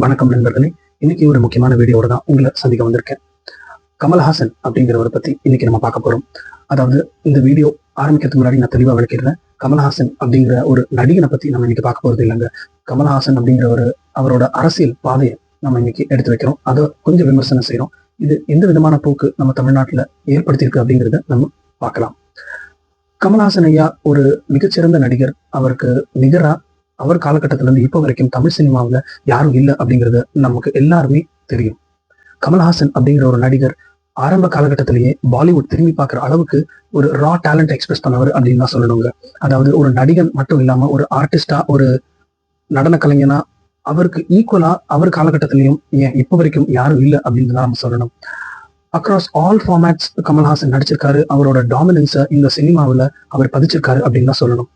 வணக்கம் நண்பர்களே. இன்னைக்கு ஒரு முக்கியமான வீடியோட தான் உங்களை சந்திக்க வந்திருக்கேன். கமல்ஹாசன் அப்படிங்கிறவரை பத்தி இன்னைக்கு நம்ம பார்க்க போறோம். அதாவது இந்த வீடியோ ஆரம்பிக்கிறதுக்கு முன்னாடி நான் தெளிவா விளக்கிடுறேன். கமல்ஹாசன் அப்படிங்கிற ஒரு நடிகனை பத்தி நம்ம இன்னைக்கு பார்க்க போறது இல்லைங்க. கமல்ஹாசன் அப்படிங்கிற அவரோட அரசியல் பாதையை நம்ம இன்னைக்கு எடுத்து வைக்கிறோம். அதை கொஞ்சம் விமர்சனம் செய்யறோம். இது எந்த விதமான போக்கு நம்ம தமிழ்நாட்டுல ஏற்படுத்தியிருக்கு அப்படிங்கிறத நம்ம பார்க்கலாம். கமல்ஹாசன் ஐயா ஒரு மிகச்சிறந்த நடிகர். அவருக்கு நிகரா அவர் காலகட்டத்தில இருந்து இப்போ வரைக்கும் தமிழ் சினிமாவில் யாரும் இல்லை அப்படிங்கிறது நமக்கு எல்லாருமே தெரியும். கமல்ஹாசன் அப்படிங்கிற ஒரு நடிகர் ஆரம்ப காலகட்டத்திலேயே பாலிவுட் திரும்பி பார்க்குற அளவுக்கு ஒரு ரா டேலண்ட் எக்ஸ்பிரஸ் பண்ணவர் அப்படின்னு தான் சொல்லணுங்க. அதாவது ஒரு நடிகன் மட்டும் இல்லாம ஒரு ஆர்டிஸ்டா, ஒரு நடன கலைஞனா அவருக்கு ஈக்குவலா அவர் காலகட்டத்திலையும் ஏன் இப்போ வரைக்கும் யாரும் இல்லை அப்படின்னு தான் நம்ம சொல்லணும். அக்ராஸ் ஆல் ஃபார்மேட்ஸ் கமல்ஹாசன் நடிச்சிருக்காரு. அவரோட டாமினன்ஸை இந்த சினிமாவில் அவர் பதிச்சிருக்காரு அப்படின்னு தான் சொல்லணும்.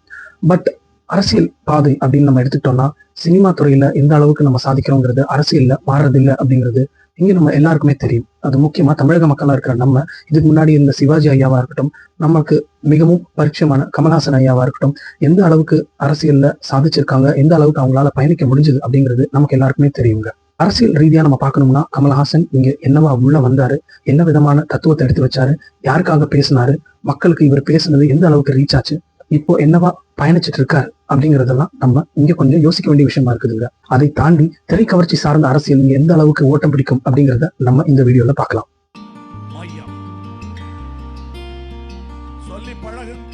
பட் அரசியல் பாதை அப்படின்னு நம்ம எடுத்துக்கிட்டோம்னா சினிமா துறையில எந்த அளவுக்கு நம்ம சாதிக்கிறோங்கிறது அரசியல்ல மாறுறதில்லை அப்படிங்கிறது இங்க நம்ம எல்லாருக்குமே தெரியும். அது முக்கியமா தமிழக மக்களா இருக்கிற நம்ம, இதுக்கு முன்னாடி இருந்த சிவாஜி ஐயாவா இருக்கட்டும், நமக்கு மிகவும் பரிச்சயமான கமல்ஹாசன் ஐயாவா இருக்கட்டும், எந்த அளவுக்கு அரசியல்ல சாதிச்சிருக்காங்க, எந்த அளவுக்கு அவங்களால பயணிக்க முடிஞ்சது அப்படிங்கிறது நமக்கு எல்லாருக்குமே தெரியுங்க. அரசியல் ரீதியா நம்ம பார்க்கணும்னா கமல்ஹாசன் இங்க என்னவா உள்ள வந்தாரு, என்ன விதமான தத்துவத்தை எடுத்து வச்சாரு, யாருக்காக பேசினாரு, மக்களுக்கு இவர் பேசுனது எந்த அளவுக்கு ரீச் ஆச்சு, இப்போ என்னவா பயணிச்சுட்டு இருக்காரு அப்படிங்கறதெல்லாம் நம்ம இங்க கொஞ்சம் யோசிக்க வேண்டிய விஷயமா இருக்குதுங்க. அதை தாண்டி திரைக்கவர்ச்சி சார்ந்த அரசியல் இங்க எந்த அளவுக்கு ஓட்டம் பிடிக்கும் அப்படிங்கிறத நம்ம இந்த வீடியோல பார்க்கலாம்.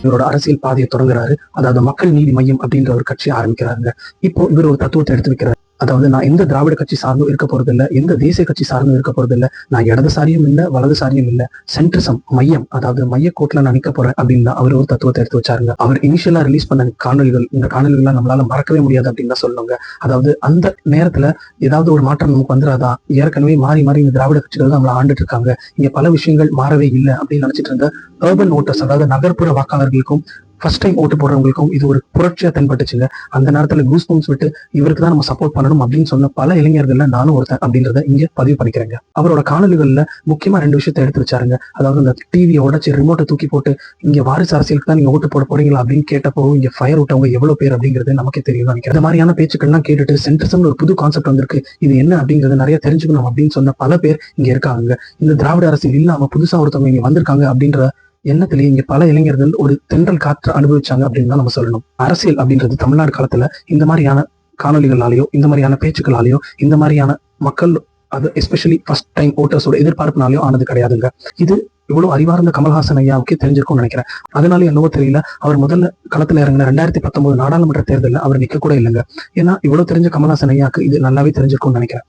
இவரோட அரசியல் பாதையை தொடங்குறாரு. அதாவது மக்கள் நீதி மையம் அப்படின்ற ஒரு கட்சி ஆரம்பிக்கிறாருங்க. இப்போ இவர் ஒரு தத்துவத்தை எடுத்து வைக்கிறாரு. அதாவது நான் எந்த திராவிட கட்சி சார்ந்தும் இருக்க போறது இல்லை, எந்த தேசிய கட்சி சார்ந்தும் இருக்க போறது இல்லை, நான் இடதுசாரியும் இல்லை வலதுசாரியும் இல்லை, சென்ட்ரிசம் மையம், அதாவது மையக்கோட்டில நான் நிற்க போறேன் அப்படின்னு தான் அவர் ஒரு தத்துவத்தை எடுத்து வச்சாருங்க. அவர் இனிஷியலா ரிலீஸ் பண்ண காணொலிகள், இந்த காணொலிகள்லாம் நம்மளால மறக்கவே முடியாது அப்படின்னு தான் சொல்லுவாங்க. அதாவது அந்த நேரத்துல ஏதாவது ஒரு மாற்றம் நமக்கு வந்துடாதா, ஏற்கனவே மாறி மாறி இந்த திராவிட கட்சிகள் தான் நம்மளை ஆண்டுட்டு இருக்காங்க, இங்க பல விஷயங்கள் மாறவே இல்லை அப்படின்னு நினைச்சிட்டு இருந்த அர்பன் ஓட்டர்ஸ், அதாவது நகர்ப்புற வாக்காளர்களுக்கும் ஃபர்ஸ்ட் டைம் ஓட்டு போடுறவங்களுக்கும் இது ஒரு புரட்சியா தென்பட்டுச்சுங்க. அந்த நேரத்துல கூஸ் பம்ப்ஸ் விட்டு இவருக்கு தான் நம்ம சப்போர்ட் பண்ணணும் அப்படின்னு சொன்ன பல இளைஞர்கள்ல நானும் ஒருத்தன் அப்படின்றத இங்க பதிவு பண்ணிக்கிறேங்க. அவரோட காணொலிகள்ல முக்கியமா 2 விஷயத்தை எடுத்து வச்சாருங்க. அதாவது இந்த டிவியை உடச்சு ரிமோட்டை தூக்கி போட்டு இங்க வாரிசு அரசியலுக்கு தான் நீங்க ஓட்டு போட போறீங்களா அப்படின்னு கேட்டப்போ இங்க ஃபயர் விட்டவங்க எவ்வளவு பேர் அப்படிங்கிறது நமக்கே தெரியும் நினைக்கிறேன். இந்த மாதிரியான பேச்சுக்கள்லாம் கேட்டுட்டு சென்ட்ரிசம்னு ஒரு புது கான்செப்ட் வந்திருக்கு, இது என்ன அப்படிங்கறது நிறைய தெரிஞ்சுக்கணும் அப்படின்னு சொன்ன பல பேர் இங்க இருக்காங்க. இந்த திராவிட அரசியல் இல்லாம புதுசா ஒருத்தவங்க இங்க வந்திருக்காங்க அப்படின்ற எண்ணத்திலேயே இங்க பல இளைஞர்கள் ஒரு தென்றல் காற்று அனுபவிச்சாங்க அப்படின்னு தான் நம்ம சொல்லணும். அரசியல் அப்படின்றது தமிழ்நாடு காலத்துல இந்த மாதிரியான காணொலிகளாலேயோ, இந்த மாதிரியான பேச்சுக்களாலேயோ, இந்த மாதிரியான மக்கள், அது எஸ்பெஷலி ஃபர்ஸ்ட் டைம் ஓட்டர்ஸோட எதிர்பார்ப்புனாலேயோ ஆனது கிடையாதுங்க. இது இவ்வளவு அறிவார்ந்த கமல்ஹாசன் ஐயாவுக்கு தெரிஞ்சிருக்கும்னு நினைக்கிறேன். அதனால என்னவோ தெரியல, அவர் முதல்ல களத்துல இறங்கின 2019 நாடாளுமன்ற தேர்தலில் அவர் நிக்க கூட இல்லைங்க. ஏன்னா இவ்வளவு தெரிஞ்ச கமல்ஹாசன் ஐயாவுக்கு இது நல்லாவே தெரிஞ்சிருக்கும்னு நினைக்கிறேன்.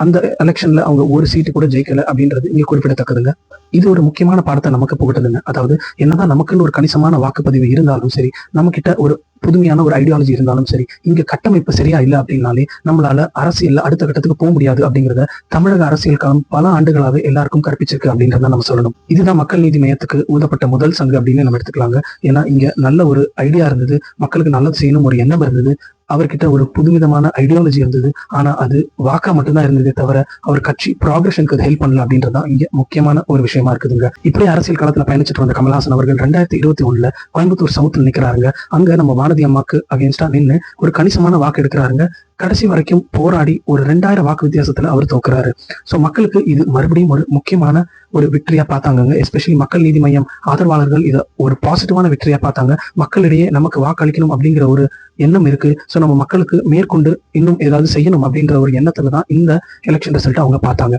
அந்த எலெக்ஷன்ல அவங்க ஒரு சீட்டு கூட ஜெயிக்கல அப்படின்றது இங்க குறிப்பிடத்தக்கதுங்க. இது ஒரு முக்கியமான பாடத்தை நமக்கு புகட்டுதுங்க. அதாவது என்னதான் நமக்குன்னு ஒரு கணிசமான வாக்குப்பதிவு இருந்தாலும் சரி, நம்ம கிட்ட ஒரு புதுமையான ஒரு ஐடியாலஜி இருந்தாலும் சரி, இங்க கட்டமைப்பு சரியா இல்லை அப்படின்னாலே நம்மளால அரசியல்ல அடுத்த கட்டத்துக்கு போக முடியாது அப்படிங்கிறத தமிழக அரசியல் காலம் பல ஆண்டுகளாவே எல்லாருக்கும் கற்பிச்சிருக்கு அப்படின்றத நம்ம சொல்லணும். இதுதான் மக்கள் நீதி மையத்துக்கு ஊதப்பட்ட முதல் சங்கு அப்படின்னு நம்ம எடுத்துக்கலாங்க. ஏன்னா இங்க நல்ல ஒரு ஐடியா இருந்தது, மக்களுக்கு நல்லது செய்யணும் ஒரு எண்ணம் இருந்தது, அவர்கிட்ட ஒரு புதுவிதமான ஐடியாலஜி இருந்தது. ஆனா அது வாக்கா மட்டும்தான் இருந்ததே தவிர அவர் கட்சி ப்ராக்ரஷனுக்கு அது ஹெல்ப் பண்ணல அப்படின்றதான் இங்க முக்கியமான ஒரு விஷயமா இருக்குதுங்க. இப்படி அரசியல் காலத்துல பயணிச்சுட்டு வந்த கமல்ஹாசன் அவர்கள் 2021 கோயம்புத்தூர் சவுத்தில் நிக்கிறாருங்க. அங்க நம்ம வானதி அம்மாக்கு அகேன்ஸ்டா நின்று ஒரு கணிசமான வாக்கு எடுக்கிறாருங்க. கடைசி வரைக்கும் போராடி ஒரு 2000 வாக்கு வித்தியாசத்துல அவர் தோக்குறாரு. சோ மக்களுக்கு இது மறுபடியும் ஒரு முக்கியமான ஒரு வெற்றியா பார்த்தாங்க. எஸ்பெஷலி மக்கள் நீதி மையம் ஆதரவாளர்கள் இதை ஒரு பாசிட்டிவான வெற்றியா பார்த்தாங்க. மக்களிடையே நமக்கு வாக்களிக்கணும் அப்படிங்கிற ஒரு எண்ணம் இருக்கு, சோ நம்ம மக்களுக்கு மேற்கொண்டு இன்னும் ஏதாவது செய்யணும் அப்படின்ற ஒரு எண்ணத்துலதான் இந்த எலெக்ஷன் ரிசல்ட் அவங்க பார்த்தாங்க.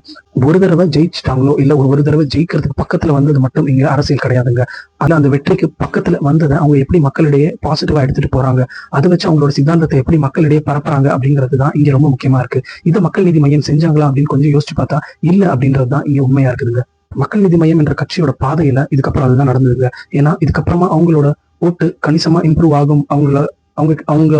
ஒரு தடவை ஜெயிச்சிட்டாங்களோ இல்ல ஒரு தடவை ஜெயிக்கிறதுக்கு பக்கத்துல வந்தது மட்டும் இங்க அரசியல் கிடையாதுங்க. அதுல அந்த வெற்றிக்கு பக்கத்துல வந்ததை அவங்க எப்படி மக்களிடையே பாசிட்டிவா எடுத்துட்டு போறாங்க, அதை வச்சு அவங்களோட சித்தாந்தத்தை எப்படி மக்களிடையே பரப்புறாங்க அப்படிங்கிறது தான் இங்க ரொம்ப முக்கியமா இருக்கு. இதை மக்கள் நீதி மையம் செஞ்சாங்களா அப்படின்னு கொஞ்சம் யோசிச்சு பார்த்தா இல்ல அப்படின்றது தான் இங்க உண்மையா இருக்குதுங்க. மக்கள் நீதி மையம் என்ற கட்சியோட பாதையில இதுக்கப்புறம் அதுதான் நடந்ததுங்க. ஏன்னா இதுக்கப்புறமா அவங்களோட ஓட்டு கணிசமா இம்ப்ரூவ் ஆகும், அவங்க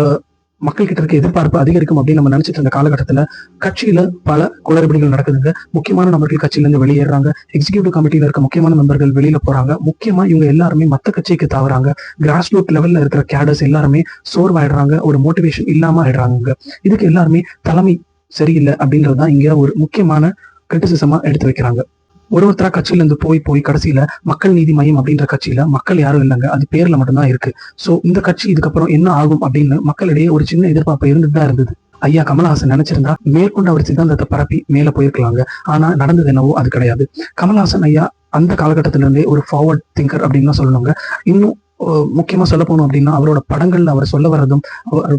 மக்கள் கிட்ட இருக்க எதிர்பார்ப்பு அதிகரிக்கும் அப்படின்னு நம்ம நினைச்சிட்டு இருந்த காலகட்டத்துல கட்சியில பல குளறுபடிகள் நடக்குதுங்க. முக்கியமான நபர்கள் கட்சியில இருந்து வெளியேறாங்க, எக்ஸிகியூட்டிவ் கமிட்டியில இருக்க முக்கியமான மெம்பர்கள் வெளியில போறாங்க. முக்கியமா இவங்க எல்லாருமே மத்த கட்சிக்கு தாவறாங்க. கிராஸ் ரூட் லெவல்ல இருக்கிற கேடர்ஸ் எல்லாருமே சோர்வாயிடுறாங்க, ஒரு மோட்டிவேஷன் இல்லாம ஆயிடுறாங்க. இதுக்கு எல்லாருமே தலைமை சரியில்லை அப்படின்றதுதான் இங்க ஒரு முக்கியமான கிரிட்டிசிசமா எடுத்து வைக்கிறாங்க. ஒருத்தரா கட்சியில இருந்து போய் கடைசியில மக்கள் நீதி மையம் அப்படின்ற கட்சியில மக்கள் யாரும் இல்லைங்க, அது பேர்ல மட்டும்தான் இருக்கு. சோ இந்த கட்சி இதுக்கப்புறம் என்ன ஆகும் அப்படின்னு மக்களிடையே ஒரு சின்ன எதிர்பார்ப்பு இருந்துட்டு தான் இருந்தது. ஐயா கமலஹாசன் நினைச்சிருந்தா மேற்கொண்டு அவர் சித்தாந்தத்தை பரப்பி மேல போயிருக்கலாங்க. ஆனா நடந்தது என்னவோ அது கிடையாது. கமலஹாசன் ஐயா அந்த காலகட்டத்தில இருந்தே ஒரு ஃபார்வர்ட் திங்கர் அப்படின்னு தான் சொல்லணுங்க. இன்னும் முக்கியமா சொல்ல போனோம் அப்படின்னா அவரோட படங்கள்ல அவர் சொல்ல வர்றதும்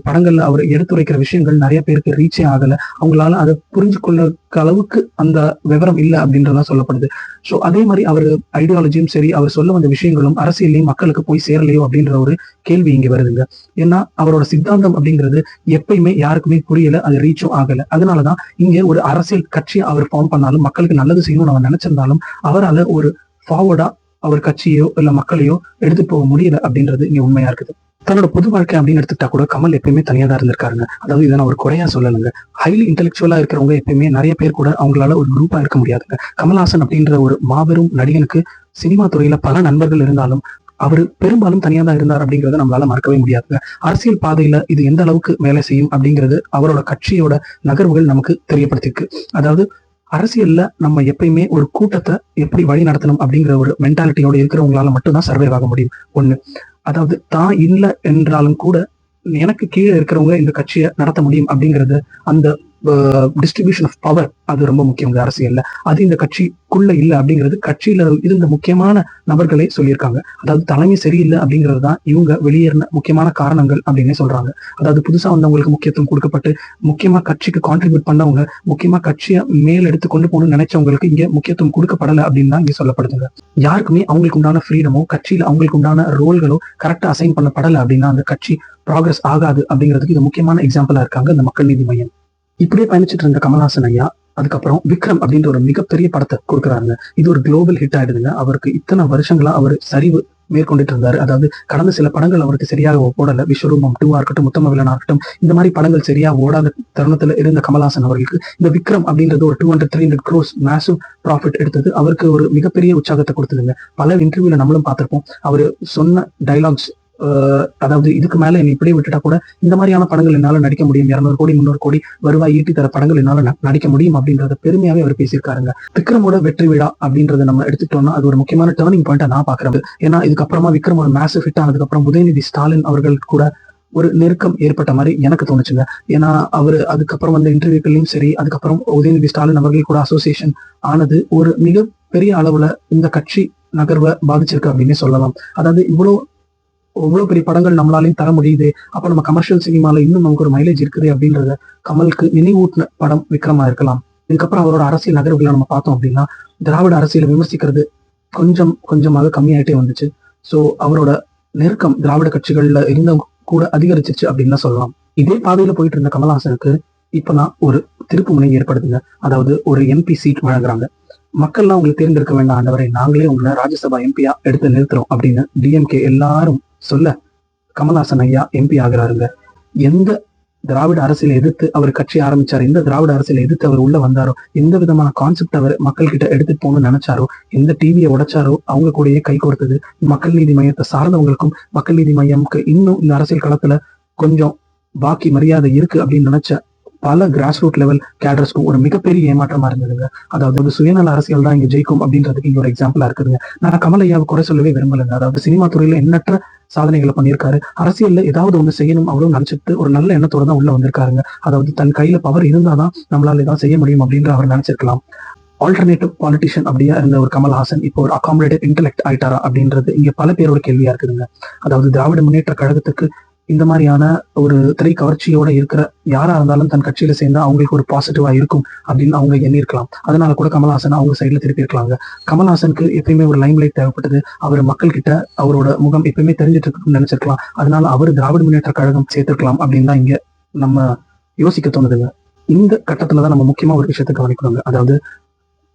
படங்கள்ல அவர் எடுத்துரைக்கிற விஷயங்கள் நிறைய பேருக்கு ரீச்சே ஆகல. அவங்களால அதை புரிஞ்சு கொள்ள அளவுக்கு அந்த விவரம் இல்லை அப்படின்றதான் சொல்லப்படுது. ஸோ அதே மாதிரி அவர் ஐடியாலஜியும் சரி, அவர் சொல்ல வந்த விஷயங்களும் அரசியலையும் மக்களுக்கு போய் சேரலையோ அப்படின்ற ஒரு கேள்வி இங்க வருதுங்க. ஏன்னா அவரோட சித்தாந்தம் அப்படிங்கிறது எப்பயுமே யாருக்குமே புரியல, அது ரீச்சும் ஆகல. அதனாலதான் இங்க ஒரு அரசியல் கட்சியை அவர் ஃபார்ம் பண்ணாலும் மக்களுக்கு நல்லது செய்யணும்னு அவர் நினைச்சிருந்தாலும் அவரால் ஒரு ஃபார்வர்டா அவர் கட்சியோ இல்ல மக்களையோ எடுத்துட்டு போக முடியல அப்படின்றது இங்க உண்மையா இருக்குது. தன்னோட பொது வாழ்க்கை அப்படின்னு எடுத்துக்கிட்டா கூட கமல் எப்பயுமே தனியா தான் இருந்திருக்காருங்க. அதாவது இதை நான் ஒரு குறையா சொல்லலைங்க. ஹைலி இன்டெலெக்சுவலா இருக்கிறவங்க எப்பயுமே நிறைய பேர் கூட அவங்களால ஒரு குரூப்பா இருக்க முடியாதுங்க. கமல்ஹாசன் அப்படின்ற ஒரு மாபெரும் நடிகனுக்கு சினிமா துறையில பல நண்பர்கள் இருந்தாலும் அவரு பெரும்பாலும் தனியா தான் இருந்தார் அப்படிங்கறத நம்மளால மறக்கவே முடியாதுங்க. அரசியல் பாதையில இது எந்த அளவுக்கு வேலை செய்யும் அப்படிங்கிறது அவரோட கட்சியோட நகர்வுகள் நமக்கு தெரியப்படுத்திருக்கு. அதாவது அரசியல்ல நம்ம எப்பயுமே ஒரு கூட்டத்தை எப்படி வழி நடத்தணும் அப்படிங்கிற ஒரு மென்டாலிட்டியோட இருக்கிறவங்களால மட்டும்தான் சர்வைவ் ஆக முடியும். ஒண்ணு, அதாவது தான் இல்லை என்றாலும் கூட எனக்கு கீழே இருக்கிறவங்க இந்த கட்சியை நடத்த முடியும் அப்படிங்கிறது அந்த டிஸ்ட்ரிபியூஷன் ஆஃப் பவர் அது ரொம்ப முக்கியம் அரசியல்ல. அது இந்த கட்சிக்குள்ள இல்லை அப்படிங்கிறது கட்சியில இருந்த முக்கியமான நபர்களே சொல்லியிருக்காங்க. அதாவது தலைமை சரியில்லை அப்படிங்கிறது தான் இவங்க வெளியேறின முக்கியமான காரணங்கள் அப்படின்னு சொல்றாங்க. அதாவது புதுசா வந்தவங்களுக்கு முக்கியத்துவம் கொடுக்கப்பட்டு முக்கியமா கட்சிக்கு கான்ட்ரிபியூட் பண்ணவங்க, முக்கியமா கட்சியை மேல் எடுத்து கொண்டு போகணும்னு நினைச்சவங்களுக்கு இங்க முக்கியத்துவம் கொடுக்கப்படலை அப்படின்னு தான் இங்க சொல்லப்படுதுங்க. யாருக்குமே அவங்களுக்கு உண்டான ஃப்ரீடமோ கட்சியில அவங்களுக்கு உண்டான ரோல்களோ கரெக்டா அசைன் பண்ணப்படலை அப்படின்னா அந்த கட்சி ப்ராக்ரஸ் ஆகாது அப்படிங்கிறதுக்கு இது முக்கியமான எக்ஸாம்பிளா இருக்காங்க இந்த மக்கள் நீதி மையம். இப்படியே பயணிச்சுட்டு இருந்த கமல்ஹாசன் ஐயா அதுக்கப்புறம் விக்ரம் அப்படின்ற ஒரு மிகப்பெரிய படத்தை கொடுக்குறாங்க. இது ஒரு குளோபல் ஹிட் ஆயிடுதுங்க. அவருக்கு இத்தனை வருஷங்களா அவர் சரிவு மேற்கொண்டுட்டு இருந்தாரு. அதாவது கடந்த சில படங்கள் அவருக்கு சரியாக ஓடல. விஸ்வரூபம் 2 இருக்கட்டும், உத்தம வில்லனா இருக்கட்டும், இந்த மாதிரி படங்கள் சரியா ஓடாத தருணத்துல இருந்த கமல்ஹாசன் அவர்களுக்கு இந்த விக்ரம் அப்படின்றது ஒரு 200-300 crores மேசிவ் ப்ராஃபிட் எடுத்தது அவருக்கு ஒரு மிகப்பெரிய உற்சாகத்தை கொடுத்ததுங்க. பல இன்டர்வியூல நம்மளும் பார்த்திருப்போம். அவரு சொன்ன டைலாக்ஸ், அதாவது இதுக்கு மேல என்னை இப்படியே விட்டுட்டா கூட இந்த மாதிரியான படங்கள் என்னால நடிக்க முடியும், 200 கோடி 300 கோடி வருவாய் ஈட்டி தர படங்கள் என்னால நடிக்க முடியும் அப்படின்றத பெருமையாவே அவர் பேசியிருக்காருங்க. விக்ரமோட வெற்றி விழா அப்படின்றத நம்ம எடுத்துட்டோம்னா அது ஒரு முக்கியமான டேர்னிங் பாயிண்டா நான் பாக்குறேன். ஏன்னா இதுக்கப்புறமா விக்ரம் ஒரு மேசிவ் ஹிட் ஆனதுக்கு அப்புறம் உதயநிதி ஸ்டாலின் அவர்கள் கூட ஒரு நெருக்கம் ஏற்பட்ட மாதிரி எனக்கு தோணுச்சுங்க. ஏன்னா அவரு அதுக்கப்புறம் வந்த இன்டர்வியூக்களையும் சரி, அதுக்கப்புறம் உதயநிதி ஸ்டாலின் அவர்கள் கூட அசோசியேஷன் ஆனது ஒரு மிகப்பெரிய அளவுல இந்த கட்சி நகர்வை பாதிச்சிருக்கு அப்படின்னு சொல்லலாம். அதாவது இவ்வளவு பெரிய படங்கள் நம்மளாலையும் தர முடியுது, அப்ப நம்ம கமர்ஷியல் சினிமால இன்னும் நமக்கு ஒரு மைலேஜ் இருக்குது அப்படின்றத கமலுக்கு நினைவூட்டின படம் விக்ரமா இருக்கலாம். இதுக்கப்புறம் அவரோட அரசியல் நகர்வுகளை நம்ம பார்த்தோம் அப்படின்னா திராவிட அரசியலை விமர்சிக்கிறது கொஞ்சமாக கம்மியாயிட்டே வந்துச்சு. ஸோ அவரோட நெருக்கம் திராவிட கட்சிகள்ல இருந்தவங்க கூட அதிகரிச்சிருச்சு அப்படின்னு தான் சொல்லலாம். இதே பாதையில போயிட்டு இருந்த கமல்ஹாசனுக்கு இப்பதான் ஒரு திருப்பு முனை ஏற்படுதுங்க. அதாவது ஒரு எம்பி சீட் வழங்குறாங்க. மக்கள்லாம் உங்களுக்கு தேர்ந்தெடுக்க வேண்டாம் ஆண்டவரை, நாங்களே உங்களை ராஜ்யசபா எம்பியா எடுத்து நிறுத்துறோம் அப்படின்னு டிஎம்கே எல்லாரும் சொல்ல கமல்ஹாசன் ஐயா எம்பி ஆகிறாருங்க. எந்த திராவிட அரசியலை எதிர்த்து அவர் கட்சி ஆரம்பிச்சாரு, எந்த திராவிட அரசியலை எதிர்த்து அவர் உள்ள வந்தாரோ, எந்த விதமான கான்செப்ட் அவர் மக்கள் கிட்ட எடுத்துட்டு போகணும்னு நினைச்சாரோ, எந்த டிவியை உடைச்சாரோ அவங்க கூடயே கை கொடுத்தது மக்கள் நீதி மையத்தை சார்ந்தவங்களுக்கும் மக்கள் நீதி மையமுக்கு இன்னும் இந்த அரசியல் களத்துல கொஞ்சம் பாக்கி மரியாதை இருக்கு அப்படின்னு நினைச்ச பல கிராஸ் ரூட் லெவல் கேடர்ஸ்க்கும் ஒரு மிகப்பெரிய ஏமாற்றமா இருந்ததுங்க. அதாவது சுயநல அரசியல் தான் இங்க ஜெயிக்கும் அப்படின்றதுக்கு இங்க ஒரு எக்ஸாம்பிளா இருக்குதுங்க. நான் கமல் ஐயாவை குறை சொல்லவே விரும்பலைங்க. அதாவது சினிமா துறையில எண்ணற்ற சாதனைகளை பண்ணியிருக்காரு. அரசியல்ல ஏதாவது ஒண்ணு செய்யணும் அவ்வளவு நினைச்சிட்டு ஒரு நல்ல எண்ணத்தோட தான் உள்ள வந்திருக்காருங்க. அதாவது தன் கையில பவர் இருந்தாதான் நம்மளால ஏதாவது செய்ய முடியும் அப்படின்னு அவர் நினைச்சிருக்கலாம். ஆல்டர்னேட்டிவ் பாலிட்டிஷியன் அப்படியா இருந்த ஒரு கமல்ஹாசன் இப்போ ஒரு அகாமடேட்டிவ் இன்டெலெக்ட் ஆயிட்டாரா அப்படின்றது இங்க பல பேரோட கேள்வியா இருக்குதுங்க. அதாவது திராவிட முன்னேற்ற கழகத்துக்கு இந்த மாதிரியான ஒரு திரை கவர்ச்சியோட இருக்கிற யாரா இருந்தாலும் தன் கட்சியில சேர்ந்தா அவங்களுக்கு ஒரு பாசிட்டிவா இருக்கும் அப்படின்னு அவங்க எண்ணிருக்கலாம். அதனால கூட கமல்ஹாசன் அவங்க சைட்ல திருப்பி இருக்கலாங்க. கமல்ஹாசனுக்கு எப்பயுமே ஒரு லைம் லைட் தேவைப்பட்டது. அவர் மக்கள் கிட்ட அவரோட முகம் எப்பயுமே தெரிஞ்சிட்டு இருக்குன்னு நினைச்சிருக்கலாம். அதனால அவர் திராவிட முன்னேற்ற கழகம் சேர்த்திருக்கலாம் அப்படின்னு தான் இங்க நம்ம யோசிக்க தோணுதுங்க. இந்த கட்டத்துலதான் நம்ம முக்கியமா ஒரு விஷயத்தை கவனிக்கணுங்க. அதாவது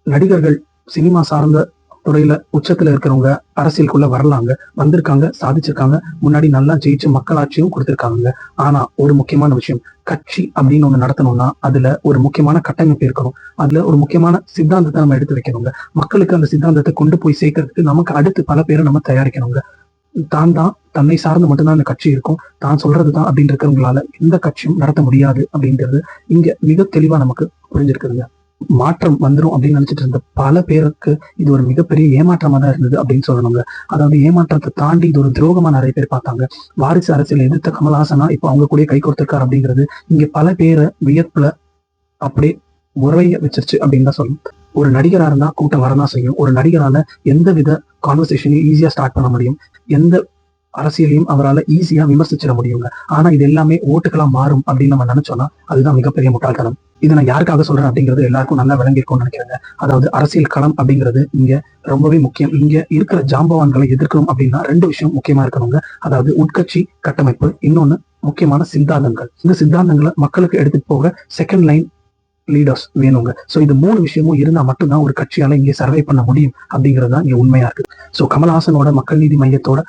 நடிகர்கள் சினிமா சார்ந்த துறையில உச்சத்துல இருக்கிறவங்க அரசியலுக்குள்ள வரலாங்க, வந்திருக்காங்க, சாதிச்சிருக்காங்க, முன்னாடி நல்லா ஜெயிச்சு மக்களாட்சியும் கொடுத்திருக்காங்க. ஆனா ஒரு முக்கியமான விஷயம், கட்சி அப்படின்னு ஒண்ணு நடத்தணும்னா அதுல ஒரு முக்கியமான கட்டமைப்பு இருக்கணும். அதுல ஒரு முக்கியமான சித்தாந்தத்தை நம்ம எடுத்து வைக்கணுங்க. மக்களுக்கு அந்த சித்தாந்தத்தை கொண்டு போய் சேர்க்கறதுக்கு நமக்கு அடுத்து பல பேரை நம்ம தயாரிக்கணுங்க. தன்னை சார்ந்து மட்டும்தான் அந்த கட்சி இருக்கும், தான் சொல்றதுதான் அப்படின்னு இருக்கிறவங்களால எந்த கட்சியும் நடத்த முடியாது அப்படின்றது இங்க மிக தெளிவா நமக்கு புரிஞ்சிருக்குதுங்க. மாற்றம் வந்துரும் அப்படின்னு நினைச்சிட்டு இருந்த பல பேருக்கு இது ஒரு மிகப்பெரிய ஏமாற்றமா தான் இருந்தது அப்படின்னு சொல்லணுங்க. அதாவது ஏமாற்றத்தை தாண்டி இது ஒரு துரோகமா நிறைய பேர் பார்த்தாங்க. வாரிசு அரசியல் எதிர்த்த கமல்ஹாசனா இப்போ அவங்க கூட கை கொடுத்திருக்காரு அப்படிங்கிறது இங்க பல பேரை வியப்புல அப்படியே உரைய வச்சிருச்சு அப்படின்னு தான் சொல்லணும். ஒரு நடிகரா இருந்தா கூட்டம் வரதான் செய்யும். ஒரு நடிகரால எந்த வித கான்வர்சேஷனையும் ஈஸியா ஸ்டார்ட் பண்ண முடியும். எந்த அரசியலையும் அவரால் ஈஸியா விமர்சிச்சிட முடியுங்க. ஆனா இது எல்லாமே ஓட்டுகளா மாறும் அப்படின்னு நம்ம நினைச்சோம்னா அதுதான் மிகப்பெரிய முட்டாள்தனம். இதை நான் யாருக்காக சொல்றேன் அப்படிங்கிறது எல்லாருக்கும் நல்லா விளங்கிருக்கும்னு நினைக்கிறேங்க. அதாவது அரசியல் களம் அப்படிங்கிறது இங்க ரொம்பவே முக்கியம். இங்க இருக்கிற ஜாம்பவான்களை எதிர்க்கணும் அப்படின்னா 2 விஷயம் முக்கியமா இருக்கணுங்க. அதாவது உட்கட்சி கட்டமைப்பு, இன்னொன்னு முக்கியமான சித்தாந்தங்கள். இந்த சித்தாந்தங்களை மக்களுக்கு எடுத்துட்டு போக செகண்ட் லைன் லீடர்ஸ் வேணுங்க. ஸோ இது 3 விஷயமும் இருந்தா மட்டும்தான் ஒரு கட்சியால இங்கே சர்வை பண்ண முடியும் அப்படிங்கிறது தான் இங்க உண்மையா இருக்கு. ஸோ கமல்ஹாசனோட மக்கள் நீதி மையத்தோட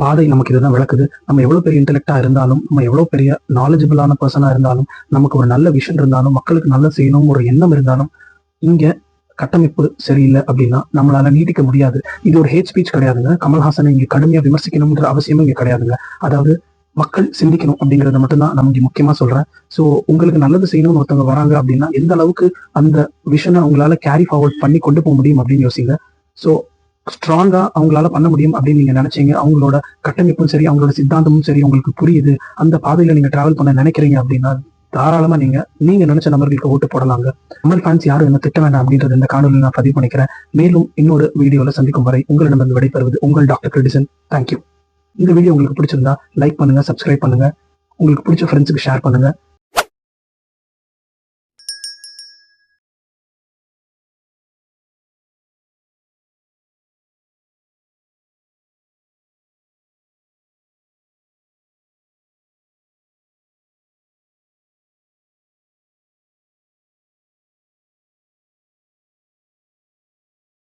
பாதை நமக்கு இதுதான் விளக்குது. நம்ம எவ்வளவு பெரிய இன்டெலெக்டா இருந்தாலும், நம்ம எவ்வளவு பெரிய நாலேஜபிளான பர்சனா இருந்தாலும், நமக்கு ஒரு நல்ல விஷன் இருந்தாலும், மக்களுக்கு நல்ல செய்யணும் ஒரு எண்ணம் இருந்தாலும், இங்க கட்டமைப்பு சரியில்லை அப்படின்னா நம்மளால நீட்டிக்க முடியாது. இது ஒரு ஹேட் ஸ்பீச் கிடையாதுங்க. கமல்ஹாசனை இங்க கடுமையா விமர்சிக்கணும்ன்ற அவசியமும் இங்க கிடையாதுங்க. அதாவது மக்கள் சிந்திக்கணும் அப்படிங்கறத மட்டும்தான் நான் இங்க முக்கியமா சொல்றேன். ஸோ உங்களுக்கு நல்லது செய்யணும்னு ஒருத்தவங்க வராங்க அப்படின்னா எந்த அளவுக்கு அந்த விஷனை உங்களால கேரி ஃபார்வர்ட் பண்ணி கொண்டு போக முடியும் அப்படின்னு யோசிங்க. ஸோ ஸ்ட்ராங்கா அவங்களால பண்ண முடியும் அப்படின்னு நீங்க நினைச்சீங்க, அவங்களோட கட்டமைப்பும் சரி, அவங்களோட சித்தாந்தமும் சரி உங்களுக்கு புரியுது, அந்த பாதையில நீங்க டிராவல் பண்ண நினைக்கிறீங்க அப்படின்னா தாராளமா நீங்க நினைச்ச நபர்களுக்கு ஓட்டு போடலாங்க. கமல் ஃபேன்ஸ் யாரும் என்ன திட்ட வேண்டாம் அப்படின்றது இந்த காணொலியில் நான் பதிவு பண்ணிக்கிறேன். மேலும் இன்னொரு வீடியோல சந்திக்கும் வரை உங்களிடமிருந்து விடைபெறுவது உங்கள் டாக்டர் கிரிட்டிசன். தேங்க்யூ. இந்த வீடியோ உங்களுக்கு பிடிச்சிருந்தா லைக் பண்ணுங்க, சப்ஸ்கிரைப் பண்ணுங்க, உங்களுக்கு பிடிச்ச ஃப்ரெண்ட்ஸுக்கு ஷேர் பண்ணுங்க.